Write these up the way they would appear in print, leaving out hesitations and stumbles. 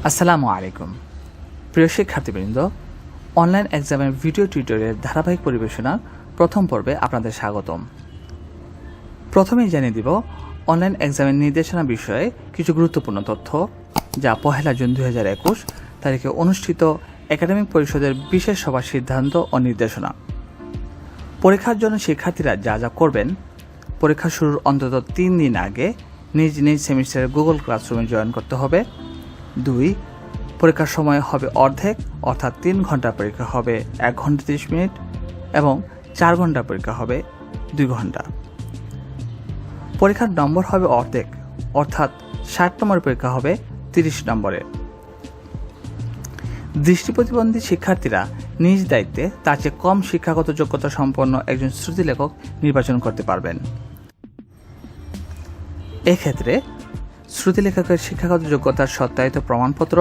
আসসালামু আলাইকুম প্রিয় শিক্ষার্থীবৃন্দ, অনলাইন এক্সামের ভিডিও টিউটোরিয়ালের ধারাবাহিক পরিবেশনার প্রথম পর্বে আপনাদের স্বাগতম। প্রথমেই জানিয়ে দিব অনলাইন এক্সামের নির্দেশনা বিষয়ে কিছু গুরুত্বপূর্ণ তথ্য, যা 1 জুন 2021 তারিখে অনুষ্ঠিত একাডেমিক পরিষদের বিশেষ সভার সিদ্ধান্ত ও নির্দেশনা। পরীক্ষার জন্য শিক্ষার্থীরা যা যা করবেন: পরীক্ষা শুরুর অন্তত 3 দিন আগে নিজ নিজ সেমিস্টারের গুগল ক্লাসরুমে জয়েন করতে হবে। 2. পরীক্ষার সময় হবে অর্ধেক, অর্থাৎ 3 ঘন্টার পরীক্ষা হবে 1 ঘন্টা 30 মিনিট এবং 4 ঘন্টার পরীক্ষা হবে 2 ঘন্টা। পরীক্ষার নম্বর হবে অর্ধেক, অর্থাৎ 60 নম্বরের পরীক্ষা হবে 30 নম্বরে। দৃষ্টি প্রতিবন্ধী শিক্ষার্থীরা নিজ দায়িত্বে তার চেয়ে কম শিক্ষাগত যোগ্যতা সম্পন্ন একজন শ্রুতি লেখক নির্বাচন করতে পারবেন। এক্ষেত্রে শ্রুতি লেখকের শিক্ষাগত যোগ্যতার সত্যায়িত প্রমাণপত্র,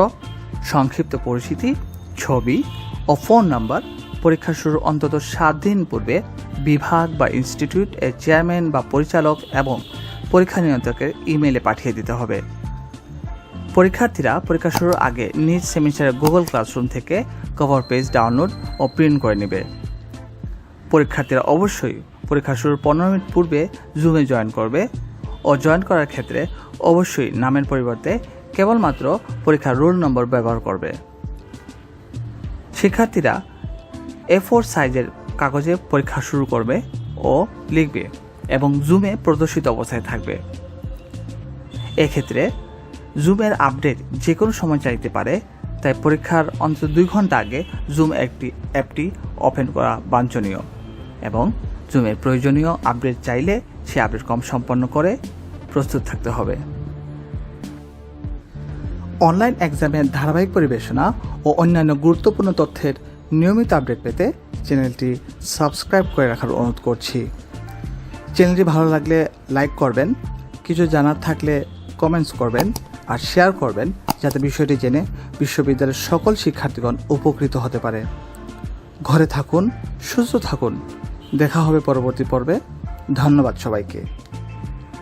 সংক্ষিপ্ত পরিচিতি, ছবি ও ফোন নাম্বার পরীক্ষা শুরুর অন্তত 7 দিন পূর্বে বিভাগ বা ইনস্টিটিউট এর চেয়ারম্যান বা পরিচালক এবং পরীক্ষা নিয়ন্ত্রকের ইমেইলে পাঠিয়ে দিতে হবে। পরীক্ষার্থীরা পরীক্ষা শুরুর আগে নিজ সেমিস্টারের গুগল ক্লাসরুম থেকে কভার পেজ ডাউনলোড ও প্রিন্ট করে নেবে। পরীক্ষার্থীরা অবশ্যই পরীক্ষা শুরুর 15 মিনিট পূর্বে জুমে জয়েন করবে ও জয়েন করার ক্ষেত্রে অবশ্যই নামের পরিবর্তে কেবলমাত্র পরীক্ষার রোল নম্বর ব্যবহার করবে। শিক্ষার্থীরা A4 সাইজের কাগজে পরীক্ষা শুরু করবে ও লিখবে এবং জুমে প্রদর্শিত অবস্থায় থাকবে। এক্ষেত্রে জুমের আপডেট যে কোনো সময় চাইতে পারে, তাই পরীক্ষার অন্তত 2 ঘন্টা আগে জুম অ্যাপটি ওপেন করা বাঞ্ছনীয় এবং জুমের প্রয়োজনীয় আপডেট চাইলে সে আপডেট সম্পন্ন করে প্রস্তুত থাকতে হবে। অনলাইন এক্সামের ধারাবাহিক পরিবেশনা ও অন্যান্য গুরুত্বপূর্ণ তথ্যের নিয়মিত আপডেট পেতে চ্যানেলটি সাবস্ক্রাইব করে রাখার অনুরোধ করছি। চ্যানেলটি ভালো লাগলে লাইক করবেন, কিছু জানার থাকলে কমেন্টস করবেন আর শেয়ার করবেন, যাতে বিষয়টি জেনে বিশ্ববিদ্যালয়ের সকল শিক্ষার্থীগণ উপকৃত হতে পারে। ঘরে থাকুন, সুস্থ থাকুন। দেখা হবে পরবর্তী পর্বে। ধন্যবাদ সবাইকে।